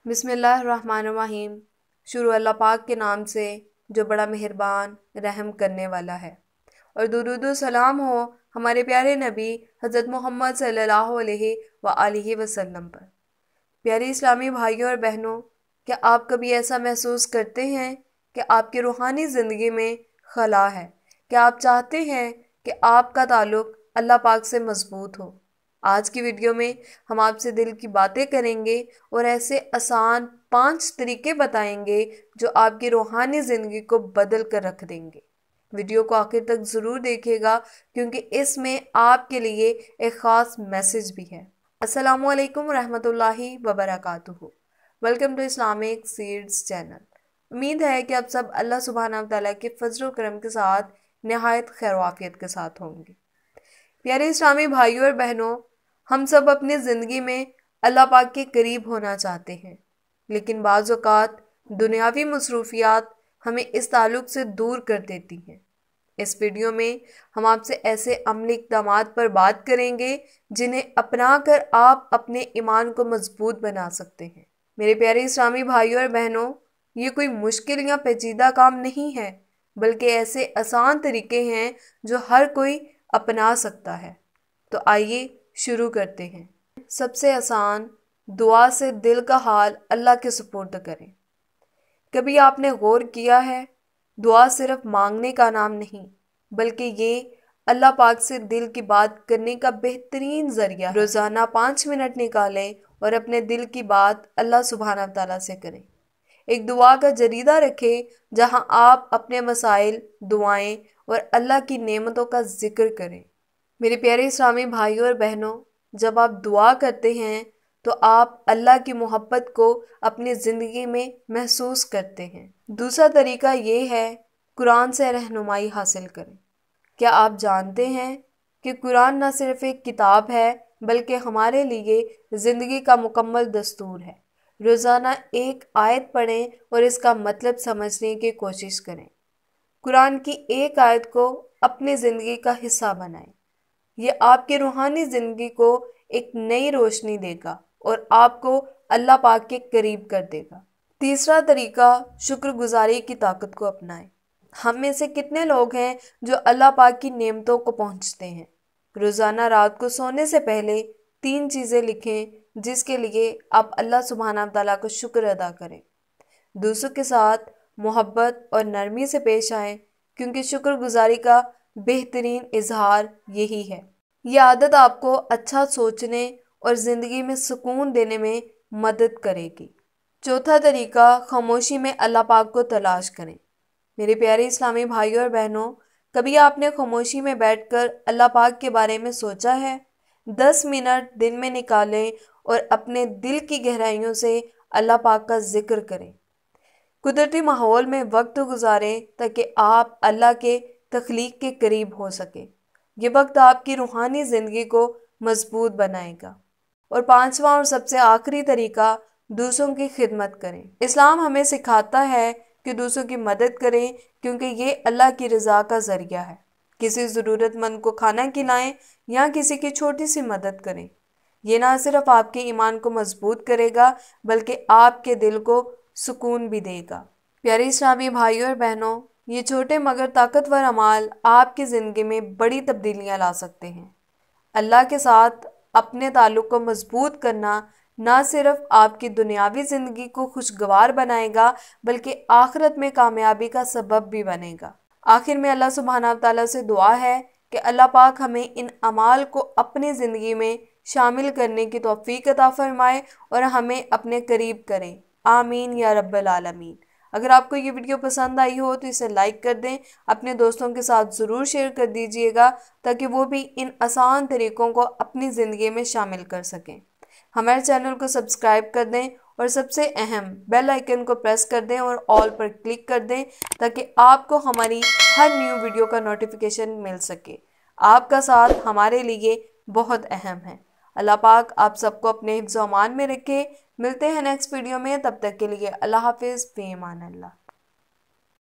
बिस्मिल्लाहिर्रहमानिर्रहीम। शुरू अल्लाह पाक के नाम से जो बड़ा मेहरबान रहम करने वाला है। और दुरूद व सलाम हो हमारे प्यारे नबी हज़रत मोहम्मद सल्लल्लाहु अलैहि वसल्लम पर। प्यारे इस्लामी भाइयों और बहनों, क्या आप कभी ऐसा महसूस करते हैं कि आपकी रूहानी ज़िंदगी में खला है? क्या आप चाहते हैं कि आपका ताल्लुक़ अल्लाह पाक से मजबूत हो? आज की वीडियो में हम आपसे दिल की बातें करेंगे और ऐसे आसान 5 तरीके बताएंगे जो आपकी रूहानी ज़िंदगी को बदल कर रख देंगे। वीडियो को आखिर तक ज़रूर देखिएगा क्योंकि इसमें आपके लिए एक ख़ास मैसेज भी है। अस्सलामु अलैकुम रहमतुल्लाहि व बरकातुहू। Welcome to Islamic Seeds channel. उम्मीद है कि आप सब अल्लाह सुब्हानहू व तआला के फजल व करम के साथ नहायत खैर वाफियत के साथ होंगे। प्यारे इस्लामी भाइयों और बहनों, हम सब अपनी ज़िंदगी में अल्लाह पाक के करीब होना चाहते हैं, लेकिन बाज़ औक़ात दुनियावी मसरूफियात हमें इस ताल्लुक़ से दूर कर देती हैं। इस वीडियो में हम आपसे ऐसे अमली इक़दामात पर बात करेंगे जिन्हें अपना कर आप अपने ईमान को मजबूत बना सकते हैं। मेरे प्यारे इस्लामी भाइयों और बहनों, ये कोई मुश्किल या पेचीदा काम नहीं है, बल्कि ऐसे आसान तरीके हैं जो हर कोई अपना सकता है। तो आइए शुरू करते हैं। सबसे आसान, दुआ से दिल का हाल अल्लाह के सुपुर्द करें। कभी आपने गौर किया है, दुआ सिर्फ मांगने का नाम नहीं, बल्कि ये अल्लाह पाक से दिल की बात करने का बेहतरीन जरिया है। रोज़ाना 5 मिनट निकालें और अपने दिल की बात अल्लाह सुब्हानहू व तआला से करें। एक दुआ का जरीदा रखें जहां आप अपने मसाइल, दुआएं और अल्लाह की नेमतों का जिक्र करें। मेरे प्यारे इस्लामी भाइयों और बहनों, जब आप दुआ करते हैं तो आप अल्लाह की मोहब्बत को अपनी ज़िंदगी में महसूस करते हैं। दूसरा तरीका ये है, कुरान से रहनुमाई हासिल करें। क्या आप जानते हैं कि कुरान न सिर्फ एक किताब है, बल्कि हमारे लिए ज़िंदगी का मुकम्मल दस्तूर है। रोज़ाना एक आयत पढ़ें और इसका मतलब समझने की कोशिश करें। कुरान की एक आयत को अपनी ज़िंदगी का हिस्सा बनाएं। ये आपकी रूहानी ज़िंदगी को एक नई रोशनी देगा और आपको अल्लाह पाक के करीब कर देगा। तीसरा तरीका, शुक्रगुजारी की ताकत को अपनाएं। हम में से कितने लोग हैं जो अल्लाह पाक की नेमतों को पहुंचते हैं? रोज़ाना रात को सोने से पहले 3 चीज़ें लिखें जिसके लिए आप अल्लाह सुब्हानहू व तआला को शुक्र अदा करें। दूसरों के साथ मोहब्बत और नरमी से पेश आएं, क्योंकि शुक्रगुजारी का बेहतरीन इजहार यही है। ये आदत आपको अच्छा सोचने और ज़िंदगी में सुकून देने में मदद करेगी। चौथा तरीका, खामोशी में अल्लाह पाक को तलाश करें। मेरे प्यारे इस्लामी भाइयों और बहनों, कभी आपने खामोशी में बैठकर अल्लाह पाक के बारे में सोचा है? 10 मिनट दिन में निकालें और अपने दिल की गहराइयों से अल्लाह पाक का जिक्र करें। कुदरती माहौल में वक्त गुजारें ताकि आप अल्लाह के तख्लीक के करीब हो सके। ये वक्त आपकी रूहानी ज़िंदगी को मजबूत बनाएगा। और 5वां और सबसे आखिरी तरीका, दूसरों की खिदमत करें। इस्लाम हमें सिखाता है कि दूसरों की मदद करें, क्योंकि ये अल्लाह की रज़ा का ज़रिया है। किसी ज़रूरतमंद को खाना खिलाएं या किसी की छोटी सी मदद करें। ये ना सिर्फ आपके ईमान को मजबूत करेगा, बल्कि आपके दिल को सुकून भी देगा। प्यारे इस्लामी भाइयों और बहनों, ये छोटे मगर ताकतवर अमाल आपकी ज़िंदगी में बड़ी तब्दीलियाँ ला सकते हैं। अल्लाह के साथ अपने ताल्लुक़ को मजबूत करना ना सिर्फ आपकी दुनियावी ज़िंदगी को खुशगवार बनाएगा, बल्कि आखिरत में कामयाबी का सबब भी बनेगा। आखिर में अल्लाह सुब्हानहू व तआला से दुआ है कि अल्लाह पाक हमें इन अमाल को अपनी ज़िंदगी में शामिल करने की तौफीक अता फरमाए और हमें अपने करीब करें। आमीन या रब्बल आलमीन। अगर आपको ये वीडियो पसंद आई हो तो इसे लाइक कर दें, अपने दोस्तों के साथ ज़रूर शेयर कर दीजिएगा ताकि वो भी इन आसान तरीक़ों को अपनी ज़िंदगी में शामिल कर सकें। हमारे चैनल को सब्सक्राइब कर दें और सबसे अहम बेल आइकन को प्रेस कर दें और ऑल पर क्लिक कर दें ताकि आपको हमारी हर न्यू वीडियो का नोटिफिकेशन मिल सके। आपका साथ हमारे लिए बहुत अहम है। अल्लाह पाक आप सबको अपने हिफ्ज़-ओ-अमान में रखे। मिलते हैं नेक्स्ट वीडियो में, तब तक के लिए अल्लाह हाफिज़, फ़ी अमान अल्लाह।